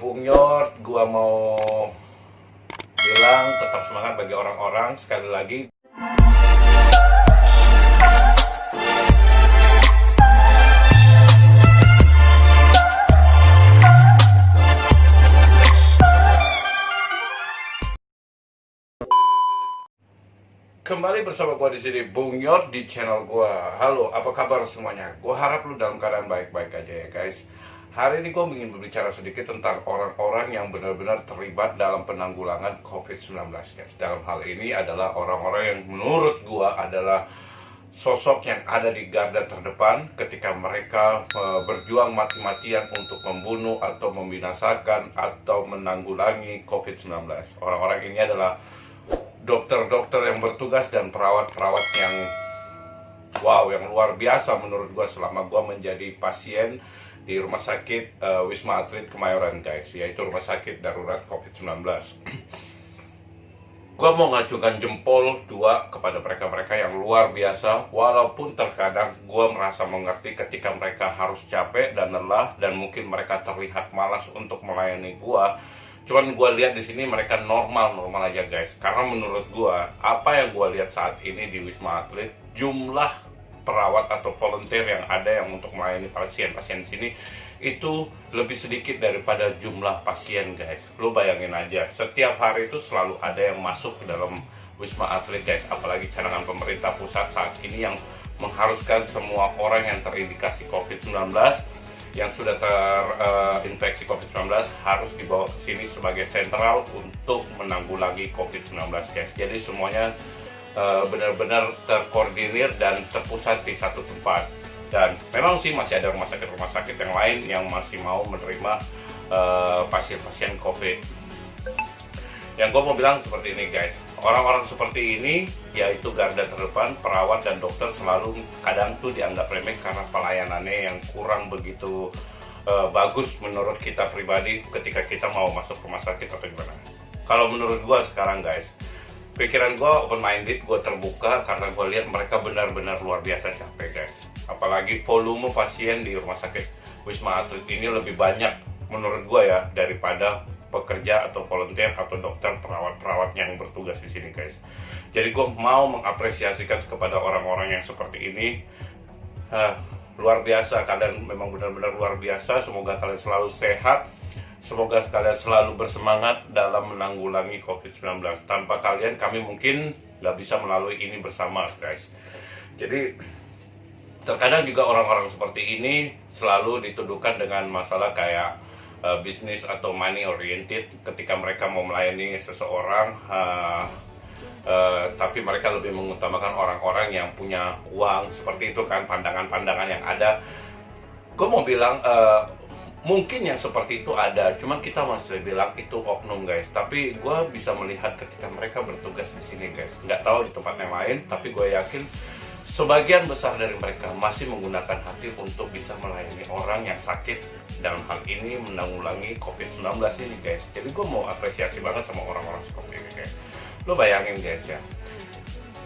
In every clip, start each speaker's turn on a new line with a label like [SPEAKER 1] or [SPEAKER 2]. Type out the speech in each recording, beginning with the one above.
[SPEAKER 1] Bung Yor, gua mau bilang tetap semangat bagi orang-orang. Sekali lagi, kembali bersama gua di sini, Bung Yor, di channel gua. Halo, apa kabar semuanya? Gua harap lu dalam keadaan baik-baik aja ya guys. Hari ini gua ingin berbicara sedikit tentang orang-orang yang benar-benar terlibat dalam penanggulangan COVID-19 guys. Dalam hal ini adalah orang-orang yang menurut gua adalah sosok yang ada di garda terdepan ketika mereka berjuang mati-matian untuk membunuh atau membinasakan atau menanggulangi COVID-19. Orang-orang ini adalah dokter-dokter yang bertugas dan perawat-perawat yang yang luar biasa menurut gua selama gua menjadi pasien di rumah sakit Wisma Atlet Kemayoran guys, yaitu rumah sakit darurat COVID-19. Gua mau ngacungkan jempol dua kepada mereka-mereka yang luar biasa, walaupun terkadang gua merasa mengerti ketika mereka harus capek dan lelah dan mungkin mereka terlihat malas untuk melayani gua. Cuman gue lihat di sini mereka normal aja guys. Karena menurut gue, apa yang gue lihat saat ini di Wisma Atlet, jumlah perawat atau volunteer yang ada yang untuk melayani pasien-pasien di sini itu lebih sedikit daripada jumlah pasien guys. Lo bayangin aja, setiap hari itu selalu ada yang masuk ke dalam Wisma Atlet guys. Apalagi cadangan pemerintah pusat saat ini yang mengharuskan semua orang yang terindikasi COVID-19 yang sudah terinfeksi COVID-19 harus dibawa ke sini sebagai sentral untuk menanggulangi COVID-19 guys. Jadi semuanya benar-benar terkoordinir dan terpusat di satu tempat. Dan memang sih masih ada rumah sakit yang lain yang masih mau menerima pasien-pasien COVID. Yang gue mau bilang seperti ini guys, orang-orang seperti ini yaitu garda terdepan, perawat dan dokter selalu kadang tuh dianggap remeh karena pelayanannya yang kurang begitu bagus menurut kita pribadi ketika kita mau masuk rumah sakit atau gimana. Kalau menurut gue sekarang guys, pikiran gue open minded, gue terbuka karena gue lihat mereka benar-benar luar biasa capek guys. Apalagi volume pasien di rumah sakit Wisma Atlet ini lebih banyak menurut gue ya daripada pekerja atau volunteer atau dokter perawat-perawat yang bertugas di sini guys. Jadi gue mau mengapresiasikan kepada orang-orang yang seperti ini. Luar biasa, kalian memang benar-benar luar biasa. Semoga kalian selalu sehat, semoga kalian selalu bersemangat dalam menanggulangi COVID-19. Tanpa kalian kami mungkin nggak bisa melalui ini bersama guys. Jadi terkadang juga orang-orang seperti ini selalu dituduhkan dengan masalah kayak bisnis atau money oriented ketika mereka mau melayani seseorang, tapi mereka lebih mengutamakan orang-orang yang punya uang, seperti itu kan pandangan-pandangan yang ada. Gue mau bilang mungkin yang seperti itu ada, cuman kita masih bilang itu oknum guys. Tapi gue bisa melihat ketika mereka bertugas di sini guys, nggak tahu di tempat yang lain, tapi gue yakin sebagian besar dari mereka masih menggunakan hati untuk bisa melayani orang yang sakit, dalam hal ini menanggulangi COVID-19 ini guys. Jadi gue mau apresiasi banget sama orang-orang seperti ini guys. Lo bayangin guys ya,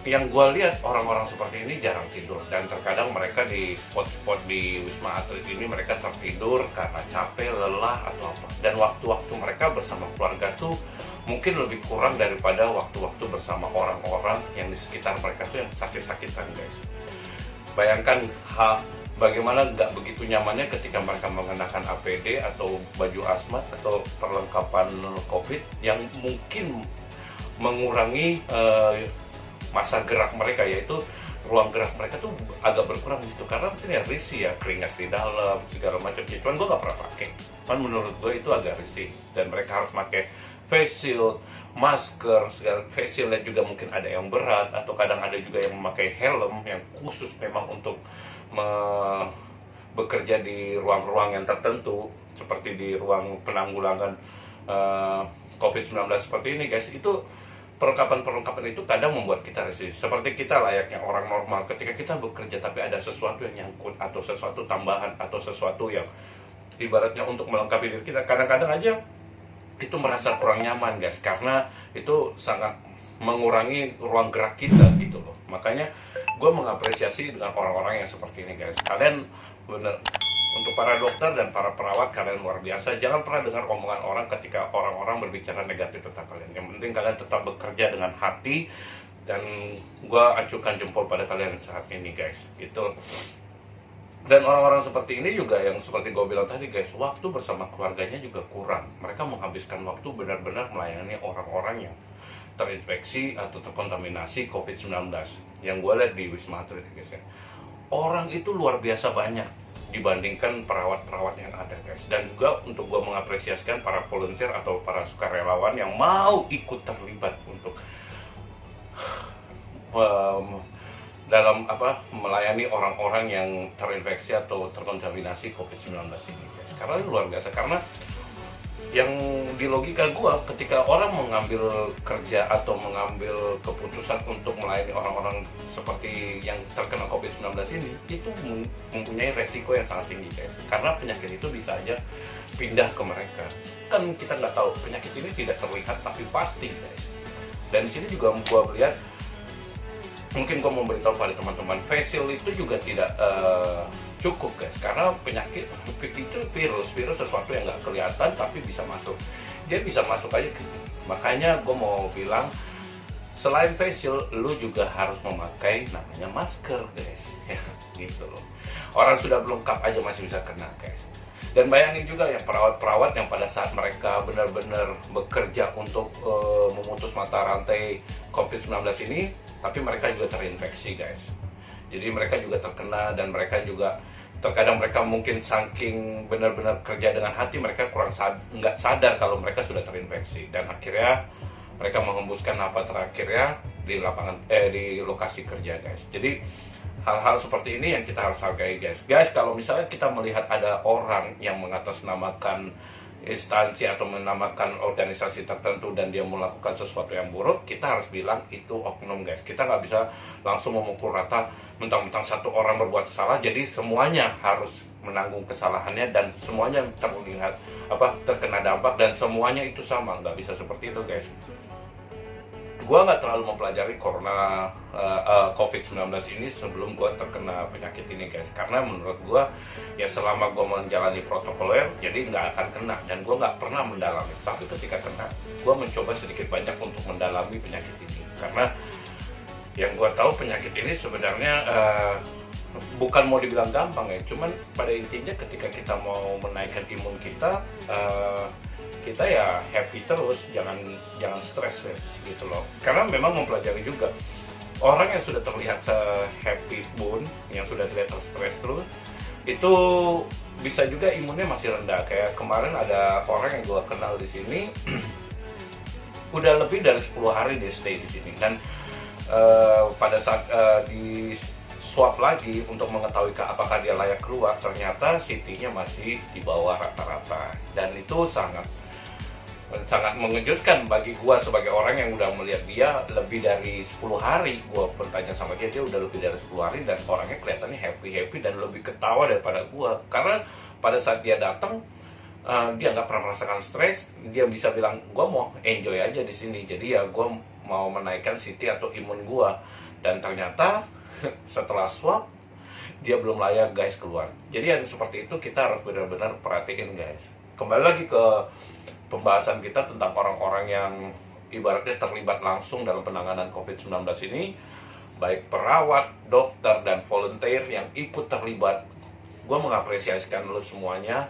[SPEAKER 1] yang gue lihat orang-orang seperti ini jarang tidur. Dan terkadang mereka di spot-spot di Wisma Atlet ini mereka tertidur karena capek, lelah atau apa. Dan waktu-waktu mereka bersama keluarga tuh mungkin lebih kurang daripada waktu-waktu bersama orang-orang yang di sekitar mereka tuh yang sakit-sakitan guys. Bayangkan bagaimana nggak begitu nyamannya ketika mereka mengenakan APD atau baju hazmat atau perlengkapan COVID yang mungkin mengurangi masa gerak mereka, yaitu ruang gerak mereka tuh agak berkurang di situ karena mungkin ya risih ya, keringat di dalam segala macam. Cuman gue nggak pernah pakai, cuman menurut gue itu agak risih dan mereka harus pakai face shield, masker, segala face shieldnya juga mungkin ada yang berat atau kadang ada juga yang memakai helm yang khusus memang untuk bekerja di ruang-ruang yang tertentu seperti di ruang penanggulangan COVID-19 seperti ini guys. Itu perlengkapan itu kadang membuat kita risih. Seperti kita layaknya orang normal ketika kita bekerja tapi ada sesuatu yang nyangkut atau sesuatu tambahan atau sesuatu yang ibaratnya untuk melengkapi diri kita, kadang-kadang aja itu merasa kurang nyaman guys, karena itu sangat mengurangi ruang gerak kita gitu loh. Makanya gue mengapresiasi dengan orang-orang yang seperti ini guys. Kalian bener Untuk para dokter dan para perawat, kalian luar biasa. Jangan pernah dengar omongan orang ketika orang-orang berbicara negatif tentang kalian. Yang penting kalian tetap bekerja dengan hati, dan gue acungkan jempol pada kalian saat ini guys. Itu. Dan orang-orang seperti ini juga yang seperti gue bilang tadi guys, waktu bersama keluarganya juga kurang. Mereka menghabiskan waktu benar-benar melayani orang-orang yang terinfeksi atau terkontaminasi COVID-19. Yang gue lihat di Wisma Atlet guys ya, orang itu luar biasa banyak dibandingkan perawat-perawat yang ada guys. Dan juga untuk gue mengapresiasikan para volunteer atau para sukarelawan yang mau ikut terlibat untuk dalam melayani orang-orang yang terinfeksi atau terkontaminasi COVID-19 ini guys. Karena luar biasa, karena yang di logika gua, ketika orang mengambil kerja atau mengambil keputusan untuk melayani orang-orang seperti yang terkena COVID-19 ini, itu mempunyai resiko yang sangat tinggi guys. Karena penyakit itu bisa aja pindah ke mereka. Kan kita nggak tahu, penyakit ini tidak terlihat tapi pasti guys. Dan di sini juga gua melihat, mungkin gue memberitahu pada teman-teman, face shield itu juga tidak cukup guys, karena penyakit itu virus sesuatu yang nggak kelihatan tapi bisa masuk, dia bisa masuk aja. Makanya gue mau bilang, selain face shield, lu juga harus memakai namanya masker guys, ya gitu loh. Orang sudah lengkap aja masih bisa kena guys. Dan bayangin juga yang perawat-perawat yang pada saat mereka benar-benar bekerja untuk memutus mata rantai COVID-19 ini, tapi mereka juga terinfeksi guys. Jadi mereka juga terkena, dan mereka juga terkadang mereka mungkin saking benar-benar kerja dengan hati, mereka nggak sadar kalau mereka sudah terinfeksi, dan akhirnya mereka menghembuskan nafas terakhirnya di lapangan di lokasi kerja guys. Jadi hal-hal seperti ini yang kita harus hargai guys. Guys, kalau misalnya kita melihat ada orang yang mengatasnamakan instansi atau menamakan organisasi tertentu dan dia melakukan sesuatu yang buruk, kita harus bilang itu oknum guys. Kita nggak bisa langsung memukul rata mentang-mentang satu orang berbuat salah jadi semuanya harus menanggung kesalahannya dan semuanya terlihat terkena dampak dan semuanya itu sama. Nggak bisa seperti itu guys. Gua nggak terlalu mempelajari corona COVID-19 ini sebelum gua terkena penyakit ini guys, karena menurut gua ya selama gua menjalani protokoler jadi nggak akan kena, dan gua nggak pernah mendalami. Tapi ketika kena, gua mencoba sedikit banyak untuk mendalami penyakit ini, karena yang gua tahu penyakit ini sebenarnya bukan mau dibilang gampang ya, cuman pada intinya ketika kita mau menaikkan imun kita, kita ya happy terus, jangan stres ya, gitu loh. Karena memang mempelajari juga, orang yang sudah terlihat happy pun, yang sudah terlihat stres terus, itu bisa juga imunnya masih rendah. Kayak kemarin ada orang yang gua kenal di sini, udah lebih dari 10 hari dia stay di sini, dan pada saat di swab lagi untuk mengetahui apakah dia layak keluar, ternyata CT-nya masih di bawah rata-rata, dan itu sangat mengejutkan bagi gua sebagai orang yang udah melihat dia lebih dari 10 hari. Gua bertanya sama dia udah lebih dari 10 hari dan orangnya kelihatannya happy dan lebih ketawa daripada gua. Karena pada saat dia datang, dia nggak pernah merasakan stres. Dia bisa bilang, gua mau enjoy aja di sini. Jadi ya gua mau menaikkan CT atau imun gua. Dan ternyata setelah swab, dia belum layak guys keluar. Jadi yang seperti itu kita harus benar-benar perhatiin guys. Kembali lagi ke pembahasan kita tentang orang-orang yang ibaratnya terlibat langsung dalam penanganan COVID-19 ini, baik perawat, dokter, dan volunteer yang ikut terlibat. Gue mengapresiasikan lu semuanya.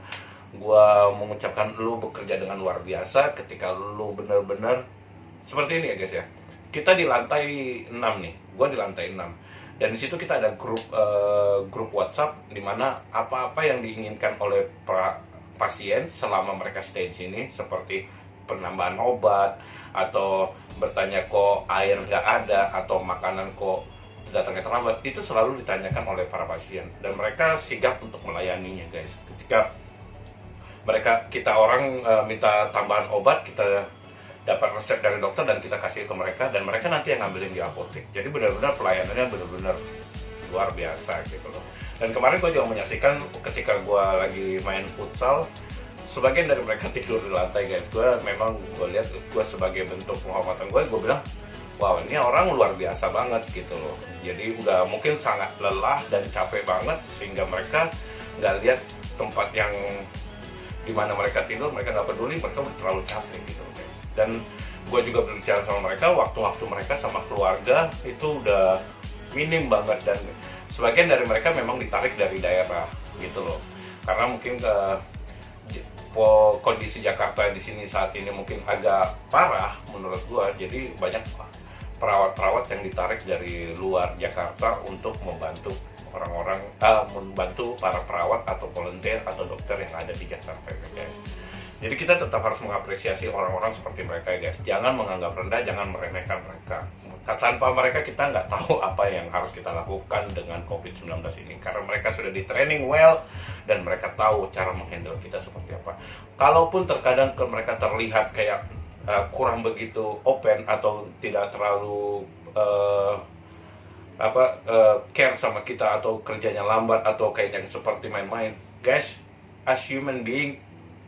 [SPEAKER 1] Gue mengucapkan lu bekerja dengan luar biasa ketika lu benar-benar seperti ini ya guys ya. Kita di lantai 6 nih, gue di lantai 6. Dan di situ kita ada grup WhatsApp di mana apa-apa yang diinginkan oleh pasien selama mereka stay di sini, seperti penambahan obat atau bertanya kok air nggak ada atau makanan kok datangnya terlambat, itu selalu ditanyakan oleh para pasien dan mereka sigap untuk melayaninya guys. Ketika kita orang minta tambahan obat, kita dapat resep dari dokter dan kita kasih ke mereka, dan mereka nanti yang ngambilin di apotek. Jadi benar-benar pelayanannya benar-benar luar biasa gitu loh. Dan kemarin gue juga menyaksikan ketika gue lagi main futsal, sebagian dari mereka tidur di lantai guys. Gue lihat, gue sebagai bentuk penghormatan gue bilang, wow ini orang luar biasa banget gitu loh. Jadi udah mungkin sangat lelah dan capek banget sehingga mereka nggak lihat tempat yang dimana mereka tidur, mereka nggak peduli, mereka udah terlalu capek gitu guys. Dan gue juga berbicara sama mereka, waktu-waktu mereka sama keluarga itu udah minim banget, dan sebagian dari mereka memang ditarik dari daerah gitu loh, karena mungkin kondisi Jakarta di sini saat ini mungkin agak parah menurut gue, jadi banyak perawat-perawat yang ditarik dari luar Jakarta untuk membantu orang-orang, membantu para perawat atau volunteer atau dokter yang ada di Jakarta guys. Jadi kita tetap harus mengapresiasi orang-orang seperti mereka guys. Jangan menganggap rendah, jangan meremehkan mereka. Tanpa mereka kita nggak tahu apa yang harus kita lakukan dengan COVID-19 ini. Karena mereka sudah di training well dan mereka tahu cara menghandle kita seperti apa. Kalaupun terkadang mereka terlihat kayak kurang begitu open atau tidak terlalu care sama kita atau kerjanya lambat atau kayaknya seperti main-main, guys, as human being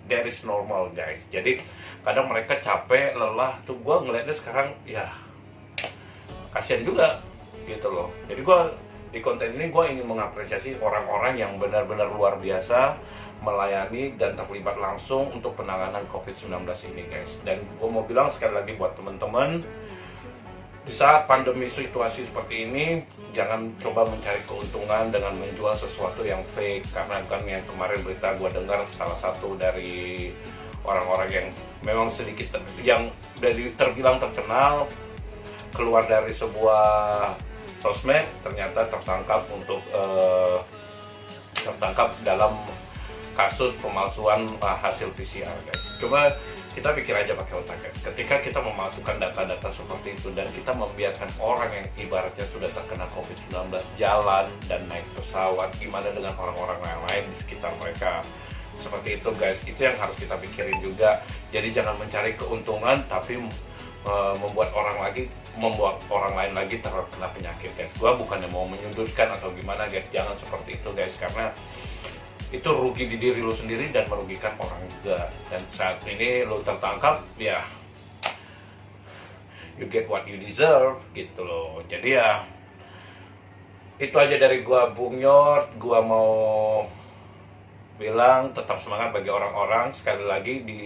[SPEAKER 1] that is normal guys. Jadi kadang mereka capek, lelah tuh, gue ngeliatnya sekarang ya kasihan juga gitu loh. Jadi gue di konten ini gue ingin mengapresiasi orang-orang yang benar-benar luar biasa melayani dan terlibat langsung untuk penanganan COVID-19 ini guys. Dan gue mau bilang sekali lagi buat teman-teman, di saat pandemi situasi seperti ini, jangan coba mencari keuntungan dengan menjual sesuatu yang fake. Karena kan yang kemarin berita gue dengar, salah satu dari orang-orang yang memang sedikit yang terbilang terkenal keluar dari sebuah sosmed, ternyata tertangkap dalam kasus pemalsuan hasil PCR guys. Coba kita pikir aja pakai otak guys, ketika kita memasukkan data-data seperti itu dan kita membiarkan orang yang ibaratnya sudah terkena COVID-19 jalan dan naik pesawat, gimana dengan orang-orang yang lain di sekitar mereka? Seperti itu guys, itu yang harus kita pikirin juga. Jadi jangan mencari keuntungan tapi membuat orang lain lagi terkena penyakit guys. Gua bukannya mau menyudutkan atau gimana guys, jangan seperti itu guys, karena itu rugi di diri lo sendiri dan merugikan orang juga. Dan saat ini lo tertangkap, ya you get what you deserve gitu loh. Jadi ya itu aja dari gua, Bung Yord. Gua mau bilang tetap semangat bagi orang-orang. Sekali lagi di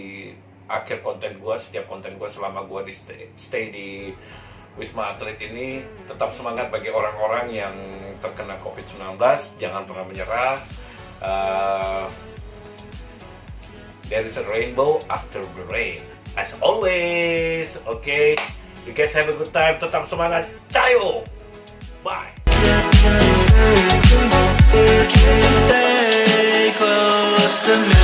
[SPEAKER 1] akhir konten gua, setiap konten gua selama gua stay di Wisma Atlet ini, tetap semangat bagi orang-orang yang terkena COVID-19. Jangan pernah menyerah. There is a rainbow after the rain, as always. Okay, you guys have a good time. Tetap semangat, cayo. Bye. Stay close to me.